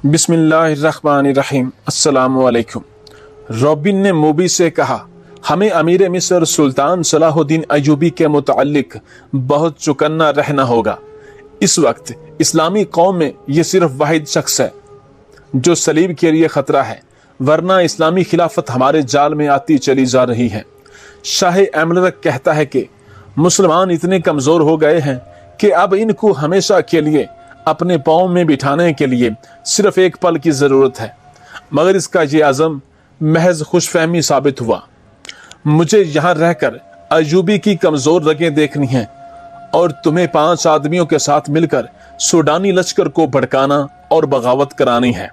बिस्मिल्लाहिर्रहमानिर्रहीम। अस्सलाम वालेकुम। रॉबिन ने मूबी से कहा, हमें अमीर मिस्र सुल्तान सलाहुद्दीन अय्यूबी के मुताल्लिक बहुत चौकन्ना रहना होगा। इस वक्त इस्लामी कौम में ये सिर्फ वाहिद शख्स है जो सलीब के लिए खतरा है, वरना इस्लामी खिलाफत हमारे जाल में आती चली जा रही है। शाह एमलरक कहता है कि मुसलमान इतने कमज़ोर हो गए हैं कि अब इनको हमेशा के लिए अपने पाँव में बिठाने के लिए सिर्फ एक पल की ज़रूरत है, मगर इसका ये आज़म महज खुशफहमी साबित हुआ। मुझे यहाँ रहकर अय्यूबी की कमज़ोर रगें देखनी हैं और तुम्हें 5 आदमियों के साथ मिलकर सूडानी लश्कर को भड़काना और बगावत करानी है।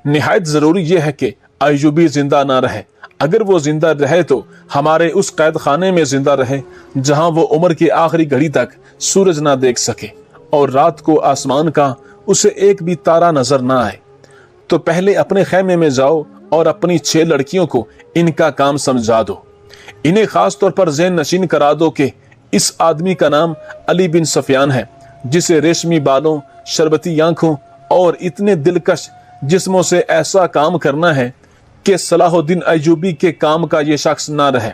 निहायत ज़रूरी यह है कि अय्यूबी जिंदा ना रहे। अगर वो जिंदा रहे तो हमारे उस कैद खाने में जिंदा रहे जहाँ वो उम्र की आखिरी घड़ी तक सूरज ना देख सके और रात को आसमान का उसे एक भी तारा नजर ना आए। तो पहले अपने खेमे में जाओ और अपनी 6 लड़कियों को इनका काम समझा दो। इन्हें खास तौर पर ज़हन नशीन करा दो कि इस आदमी का नाम अली बिन सफियान है, जिसे रेशमी बालों, शरबती आंखों और इतने दिलकश जिस्मों से ऐसा काम करना है कि सलाहुद्दीन अय्यूबी के काम का ये शख्स ना रहे,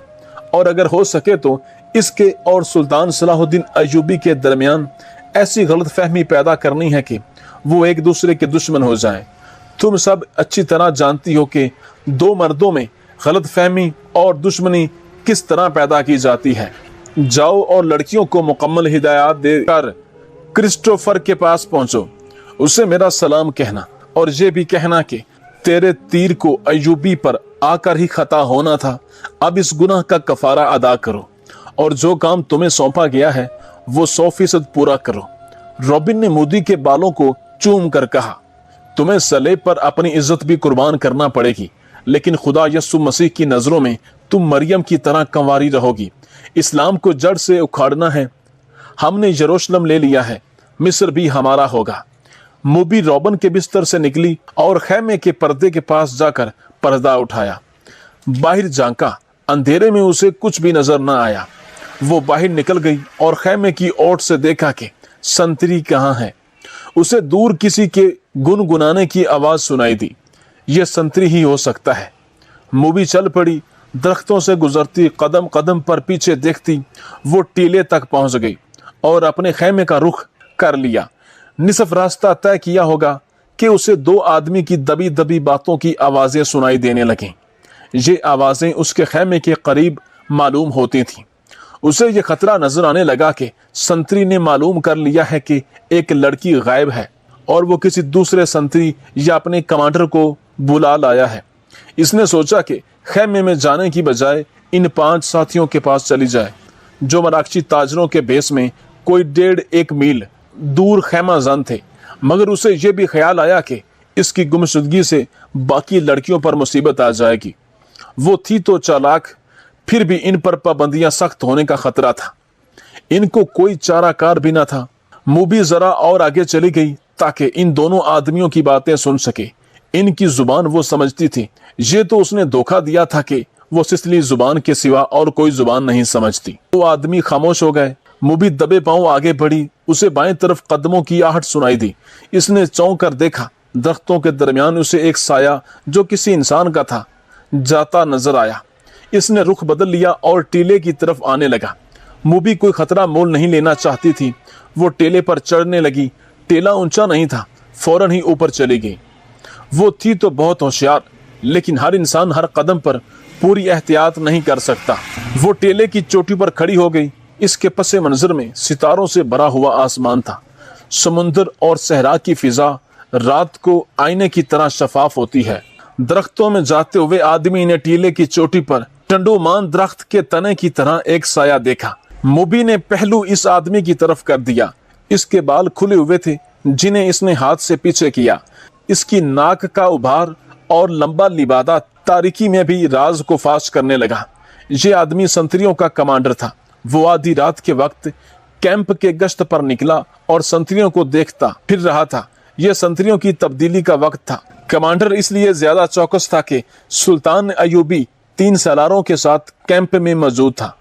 और अगर हो सके तो इसके और सुल्तान सलाहुद्दीन अय्यूबी के दरमियान ऐसी गलत फहमी पैदा करनी है कि वो एक दूसरे के दुश्मन हो जाएं। तुम सब अच्छी तरह जानती हो कि 2 मर्दों में गलत फहमी और दुश्मनी किस तरह पैदा की जाती है। जाओ और लड़कियों को मुकम्मल हिदायत देकर क्रिस्टोफर के पास पहुंचो। उसे मेरा सलाम कहना और ये भी कहना कि तेरे तीर को अय्यूबी पर आकर ही खता होना था। अब इस गुनाह का कफारा अदा करो और जो काम तुम्हें सौंपा गया है वो 100% पूरा करो। रॉबिन ने मोदी के बालों को चूम कर कहा, तुम्हें सलेब पर अपनी इज्जत भी कुर्बान करना पड़ेगी, लेकिन खुदा यस्सु मसीह की नजरों में तुम मरियम की तरह कंवारी रहोगी। इस्लाम को जड़ से उखाड़ना है। हमने यरूशलेम ले लिया है, मिस्र भी हमारा होगा। मूबी रॉबिन के बिस्तर से निकली और खेमे के पर्दे के पास जाकर पर्दा उठाया। बाहर झांका, अंधेरे में उसे कुछ भी नजर न आया। वो बाहर निकल गई और खेमे की ओट से देखा कि संतरी कहाँ है। उसे दूर किसी के गुनगुनाने की आवाज सुनाई दी। यह संतरी ही हो सकता है। मूबी चल पड़ी। दरख्तों से गुजरती, कदम कदम पर पीछे देखती, वो टीले तक पहुंच गई और अपने खेमे का रुख कर लिया। निसफ रास्ता तय किया होगा कि उसे 2 आदमी की दबी दबी बातों की आवाजें सुनाई देने लगीं। ये आवाजें उसके खेमे के करीब मालूम होती थीं। उसे ये खतरा नजर आने लगा कि संतरी ने मालूम कर लिया है कि एक लड़की गायब है और वो किसी दूसरे संतरी या अपने कमांडर को बुला लाया है। इसने सोचा कि खेमे में जाने की बजाय इन 5 साथियों के पास चली जाए, जो मराकशी ताजरों के भेस में कोई 1.5 मील दूर खेमा जान थे। मगर उसे यह भी ख्याल आया कि इसकी गुमशुदगी से बाकी लड़कियों पर मुसीबत आ जाएगी। वो थी तो चालाक, फिर भी इन पर पाबंदियां सख्त होने का खतरा था। इनको कोई चाराकार भी न था। मूबी जरा और आगे चली गई ताकि इन दोनों आदमियों की बातें सुन सके। इनकी जुबान वो समझती थी। ये तो उसने धोखा दिया था कि वो सिसली जुबान के सिवा और कोई जुबान नहीं समझती। वो आदमी खामोश हो गए। मूबी दबे पांव आगे बढ़ी। उसे बाएं तरफ कदमों की आहट सुनाई दी। इसने चौंक कर देखा। दरख्तों के दरमियान उसे एक साया जो किसी इंसान का था जाता नजर आया। इसने रुख बदल लिया और टीले की तरफ आने लगा। मूबी कोई खतरा मोल नहीं लेना चाहती थी। वो टीले पर चढ़ने लगी। टीला ऊंचा नहीं था, फौरन ही ऊपर चली गई। वो थी तो बहुत होशियार, लेकिन हर इंसान हर कदम पर पूरी एहतियात नहीं कर सकता। वो टीले की चोटी पर खड़ी हो गई। इसके पसे मंजर में सितारों से भरा हुआ आसमान था। समुंदर और सहरा की फिजा रात को आईने की तरह शफाफ होती है। दरख्तों में जाते हुए आदमी ने टीले की चोटी पर टंडोमान दरख्त के तने की तरह एक साया देखा। मूबी ने पहलू इस आदमी की तरफ कर दिया। इसके बाल खुले हुए थे, जिन्हें इसने हाथ से पीछे किया। इसकी नाक का उभार और लंबा लिबादा तारीकी में भी राज को फाश करने लगा। ये आदमी संतरियों का कमांडर था। वो आधी रात के वक्त कैंप के गश्त पर निकला और संतरियों को देखता फिर रहा था। यह संतरियों की तब्दीली का वक्त था। कमांडर इसलिए ज्यादा चौकस था कि सुल्तान अय्यूबी 3 सालारों के साथ कैंप में मौजूद था।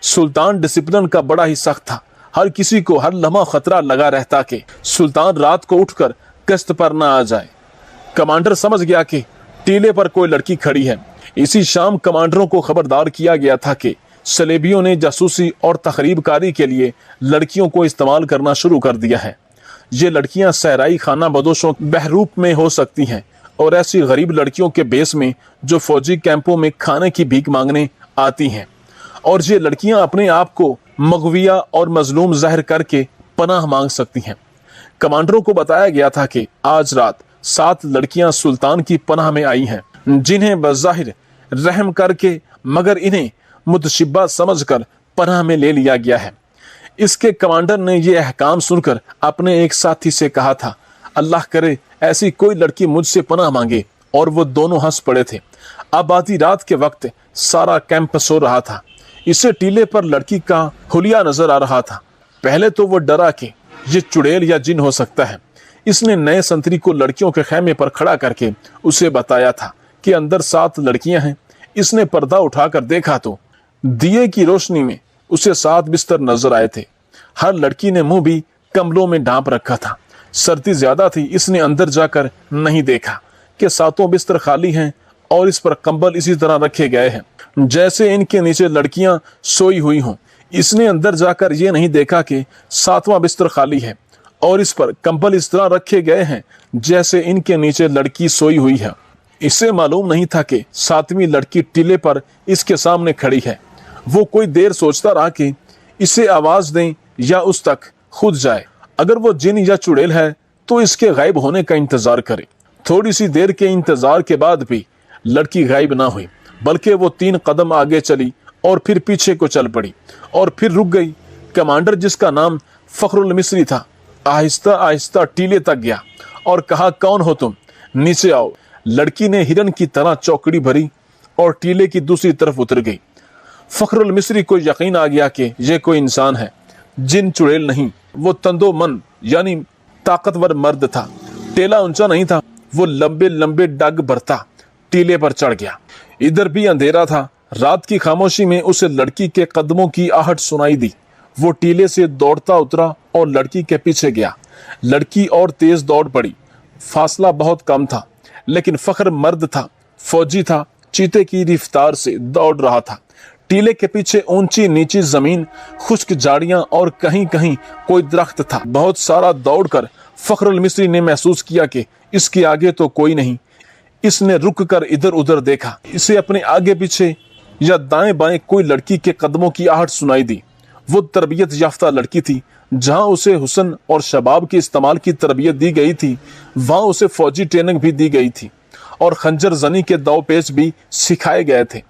सुल्तान डिसिप्लिन का बड़ा ही सख्त था। हर किसी को हर लम्हा खतरा लगा रहता कि सुल्तान रात को उठकर गश्त पर न आ जाए। कमांडर समझ गया कि टीले पर कोई लड़की खड़ी है। इसी शाम कमांडरों को खबरदार किया गया था कि सलेबियों ने जासूसी और तखरीबकारी के लिए लड़कियों को इस्तेमाल करना शुरू कर दिया है। ये लड़कियां सहराई खाना बदोशों बहरूप में हो सकती हैं और ऐसी गरीब लड़कियों के बेस में जो फौजी कैंपों में खाने की भीख मांगने आती हैं, और ये लड़कियां अपने आप को मगविया और मजलूम ज़ाहिर करके पनाह मांग सकती हैं। कमांडरों को बताया गया था कि आज रात 7 लड़कियां सुल्तान की पनाह में आई हैं, जिन्हें बज़ाहिर रहम करके मगर इन्हें मुतशिब्बा समझकर पनाह में ले लिया गया है। इसके कमांडर ने यह अहकाम सुनकर अपने एक साथी से कहा था, अल्लाह करे ऐसी कोई लड़की मुझसे पनाह मांगे, और वो दोनों हंस पड़े थे। अब आधी रात के वक्त सारा कैंप सो रहा था। इसे टीले पर लड़की का हुलिया नजर आ रहा था। पहले तो वो डरा कि ये चुड़ैल या जिन हो सकता है। इसने नए संतरी को लड़कियों के खेमे पर खड़ा करके उसे बताया था कि अंदर 7 लड़कियां हैं। इसने पर्दा उठाकर देखा तो दिए की रोशनी में उसे 7 बिस्तर नजर आए थे। हर लड़की ने मुंह भी कम्बलों में ढांप रखा था। सर्दी ज्यादा थी, इसने अंदर जाकर नहीं देखा कि 7 बिस्तर खाली हैं और इस पर कंबल इसी तरह रखे गए हैं जैसे इनके नीचे लड़कियां सोई हुई हों। इसने अंदर जाकर ये नहीं देखा कि 7वां बिस्तर खाली है और इस पर कंबल इस तरह रखे गए हैं जैसे इनके नीचे लड़की सोई हुई है। इसे मालूम नहीं था कि 7वीं लड़की टीले पर इसके सामने खड़ी है। वो कोई देर सोचता रहा कि इसे आवाज दें या उस तक खुद जाए। अगर वो जिन या चुड़ैल है तो इसके गायब होने का इंतजार करे। थोड़ी सी देर के इंतजार के बाद भी लड़की गायब ना हुई, बल्कि वो 3 कदम आगे चली और फिर पीछे को चल पड़ी और फिर रुक गई। कमांडर, जिसका नाम फखरुल मिस्री था, आहिस्ता आहिस्ता टीले तक गया और कहा, कौन हो तुम, नीचे आओ। लड़की ने हिरन की तरह चौकड़ी भरी और टीले की दूसरी तरफ उतर गई। फखरुल मिस्री को यकीन आ गया कि यह कोई इंसान है, जिन चुड़ैल नहीं। वो तंदोमन यानी ताकतवर मर्द था। टेला ऊंचा नहीं था। वो लंबे लंबे डग भरता टीले पर चढ़ गया। इधर भी अंधेरा था। रात की खामोशी में उसे लड़की के कदमों की आहट सुनाई दी। वो टीले से दौड़ता उतरा और लड़की के पीछे गया। लड़की और तेज दौड़ पड़ी। फासला बहुत कम था, लेकिन फख्र मर्द था, फौजी था, चीते की रफ्तार से दौड़ रहा था। टीले के पीछे ऊंची नीची जमीन, खुश्क झाड़ियां और कहीं कहीं कोई दरख्त था। बहुत सारा दौड़कर फखरुल मिस्री ने महसूस किया कि इसके आगे तो कोई नहीं। इसने रुक कर इधर उधर देखा। इसे अपने आगे पीछे या दाएं बाएं कोई लड़की के कदमों की आहट सुनाई दी। वो तरबियत याफ्ता लड़की थी। जहां उसे हुस्न और शबाब के इस्तेमाल की तरबियत दी गई थी, वहां उसे फौजी ट्रेनिंग भी दी गई थी और खंजर जनी के दाव पेच भी सिखाए गए थे।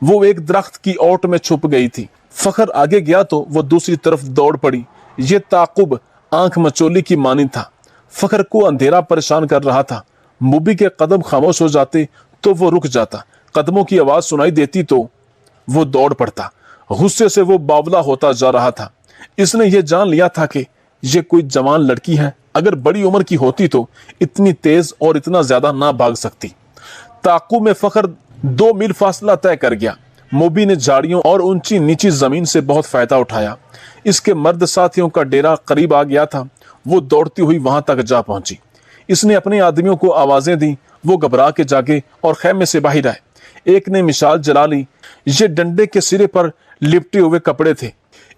वो एक दरख्त की ओट में छुप गई थी। फखर आगे गया तो वो दूसरी तरफ दौड़ पड़ी। ये ताकुब आंख मचोली की मानी था। फखर को अंधेरा परेशान कर रहा था। मुबी के कदम खामोश हो जाते तो वो रुक जाता। कदमों की आवाज सुनाई देती तो वो दौड़ पड़ता। गुस्से से वो बावला होता जा रहा था। इसने ये जान लिया था कि ये कोई जवान लड़की है। अगर बड़ी उम्र की होती तो इतनी तेज और इतना ज्यादा ना भाग सकती। ताकुब में फखर 2 मील फासला तय कर गया। मोबी ने झाड़ियों और ऊंची नीची जमीन से बहुत फायदा उठाया। इसके मर्द साथियों का डेरा करीब आ गया था। वो दौड़ती हुई वहां तक जा पहुंची। इसने अपने आदमियों को आवाजें दी। वो घबरा के जागे और खेमे से बाहर आए। एक ने मिसाल जला ली। ये डंडे के सिरे पर लिपटे हुए कपड़े थे।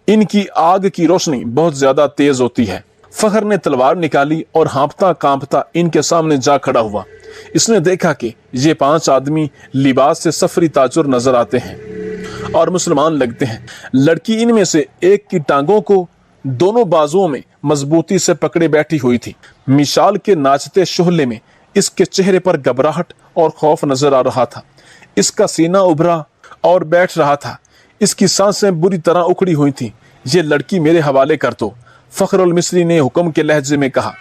इनकी आग की रोशनी बहुत ज्यादा तेज होती है। फखर ने तलवार निकाली और हाँपता कांपता इनके सामने जा खड़ा हुआ। इसने देखा कि ये 5 आदमी लिबास से सफरी ताजुर नजर आते हैं और मुसलमान लगते हैं। लड़की इनमें से एक की टांगों को दोनों बाजुओं में मजबूती से पकड़े बैठी हुई थी। मिसाल के नाचते शोहले में इसके चेहरे पर घबराहट और खौफ नजर आ रहा था। इसका सीना उभरा और बैठ रहा था। इसकी सांसें बुरी तरह उखड़ी हुई थी। ये लड़की मेरे हवाले कर दो, फखरुल मिस्री ने हुक्म के लहजे में कहा।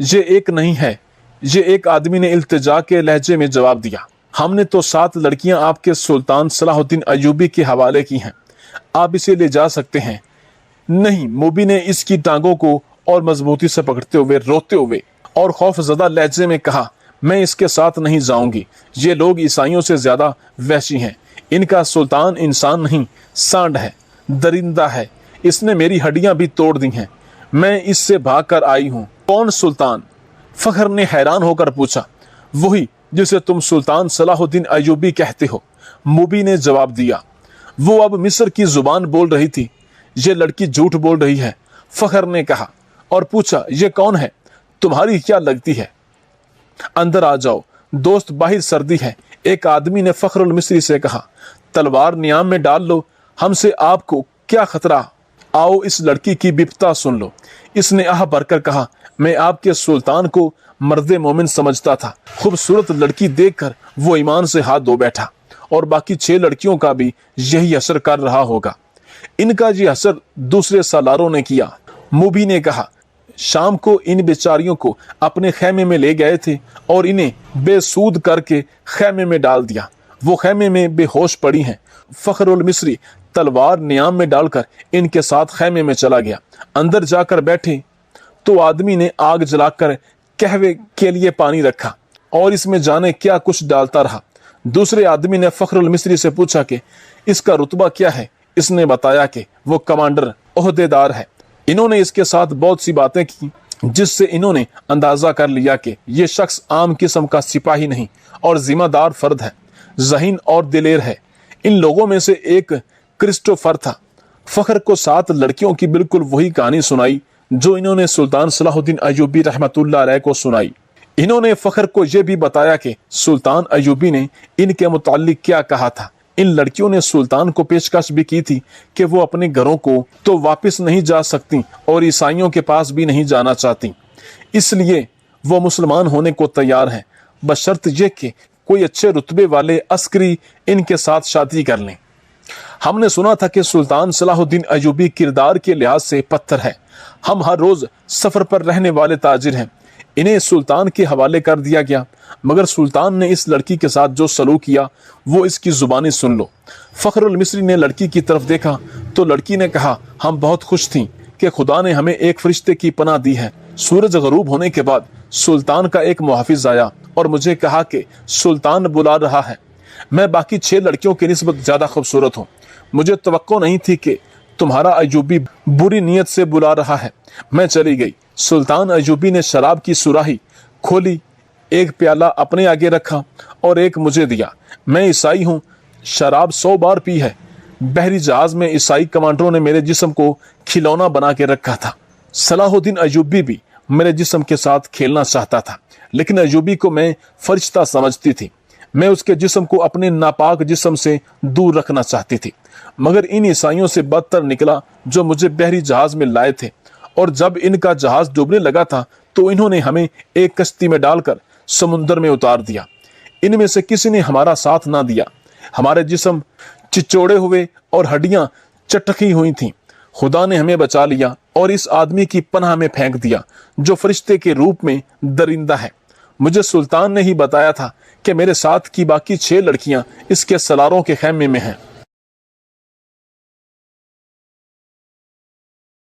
ये एक नहीं है, ये एक आदमी ने इल्तिजा के लहजे में जवाब दिया। हमने तो 7 लड़कियां आपके सुल्तान सलाहुद्दीन अयूबी के हवाले की हैं। आप इसे ले जा सकते हैं। नहीं, मोबी ने इसकी टांगों को और मजबूती से पकड़ते हुए रोते हुए और खौफजदा लहजे में कहा, मैं इसके साथ नहीं जाऊंगी। ये लोग ईसाइयों से ज्यादा वहशी हैं। इनका सुल्तान इंसान नहीं, सांड है, दरिंदा है। इसने मेरी हड्डियां भी तोड़ दी हैं। मैं इससे भाग कर आई हूं। कौन सुल्तान? फखर ने हैरान होकर पूछा। वही जिसे तुम सुल्तान सलाहुद्दीन अयूबी कहते हो। मूबी ने जवाब दिया। वो अब मिस्र की जुबान बोल रही थी। ये लड़की झूठ बोल रही है, फखर ने कहा और पूछा, ये कौन है? तुम्हारी क्या लगती है? अंदर आ जाओ दोस्त, बाहर सर्दी है, एक आदमी ने फखरुल मिस्री से कहा। तलवार नियाम में डाल लो, हमसे आपको क्या खतरा? आओ इस लड़की की बिपता सुन लो। इसने आह भरकर कहा, मैं आपके सुल्तान को मर्द मोमिन समझता था। खूबसूरत लड़की देखकर वो ईमान से हाथ धो बैठा और बाकी 6 लड़कियों का भी यही असर कर रहा होगा। इनका ये असर दूसरे सालारों ने किया। मूबी ने कहा, शाम को इन बेचारियों को अपने खैमे में ले गए थे और इन्हें बेसूद करके खैमे में डाल दिया। वो खैमे में बेहोश पड़ी हैं। फखरुल मिस्री तलवार नियाम में डालकर इनके साथ खैमे में चला गया। अंदर जाकर बैठे तो आदमी ने आग जलाकर कहवे के लिए पानी रखा और इसमें जाने क्या कुछ डालता रहा। दूसरे आदमी ने फखरुल मिस्री से पूछा कि इसका रुतबा क्या है। इसने बताया कि वो कमांडर ओहदेदार है। इन्होंने इसके साथ बहुत सी बातें की जिससे इन्होंने अंदाजा कर लिया कि ये शख्स आम किस्म का सिपाही नहीं और जिम्मेदार फर्द है, ज़हीन और दिलेर है। इन लोगों में से एक क्रिस्टोफर था। फखर को 7 लड़कियों की बिल्कुल वही कहानी सुनाई जो इन्होंने सुल्तान सलाहुद्दीन अयूबी रहमतुल्लाह अलैह को सुनाई। इन्होंने फखर को यह भी बताया कि सुल्तान अयूबी ने इनके मुताल्लिक क्या कहा था। इन लड़कियों ने सुल्तान को पेशकश भी की थी कि वो अपने घरों को तो वापस नहीं जा सकती और ईसाइयों के पास भी नहीं जाना चाहती, इसलिए वो मुसलमान होने को तैयार हैं, बशर्त ये कि कोई अच्छे रुतबे वाले अस्करी इनके साथ शादी कर लें। हमने सुना था कि सुल्तान सलाहुद्दीन अयूबी किरदार के लिहाज से पत्थर है। हम हर रोज सफर पर रहने वाले ताजिर हैं। इन्हें सुल्तान के हवाले कर दिया गया, मगर सुल्तान ने इस लड़की के साथ जो सलूक किया वो इसकी जुबानी सुन लो। फखरुल मिस्री ने लड़की की तरफ देखा तो लड़की ने कहा, हम बहुत खुश थीं कि खुदा ने हमें एक फरिश्ते की पनाह दी है। सूरज गरूब होने के बाद सुल्तान का एक मुहाफिज आया और मुझे कहा कि सुल्तान बुला रहा है। मैं बाकी 6 लड़कियों की निस्बत ज्यादा खूबसूरत हूँ। मुझे तवक्को नहीं थी कि तुम्हारा अयूबी बुरी नीयत से बुला रहा है। मैं चली गई। सुल्तान अयूबी ने शराब की सुराही खोली, एक प्याला अपने आगे रखा और एक मुझे दिया। मैं ईसाई हूँ, शराब 100 बार पी है। बहरी जहाज में ईसाई कमांडरों ने मेरे जिस्म को खिलौना बना के रखा था। सलाहुद्दीन अयूबी भी मेरे जिस्म के साथ खेलना चाहता था, लेकिन अयूबी को मैं फरिश्ता समझती थी। मैं उसके जिस्म को अपने नापाक जिस्म से दूर रखना चाहती थी, मगर इन ईसाइयों से बदतर निकला जो मुझे बहरी जहाज में लाए थे। और जब इनका जहाज डूबने लगा था तो इन्होंने हमें एक कश्ती में डालकर समुद्र में उतार दिया। इनमें से किसी ने हमारा साथ ना दिया। हमारे जिस्म चिचोड़े हुए और हड्डियां चटकी हुई थीं। खुदा ने हमें बचा लिया और इस आदमी की पनाह में फेंक दिया जो फरिश्ते के रूप में दरिंदा है। मुझे सुल्तान ने ही बताया था कि मेरे साथ की बाकी 6 लड़कियां इसके सलारों के खैमे में हैं।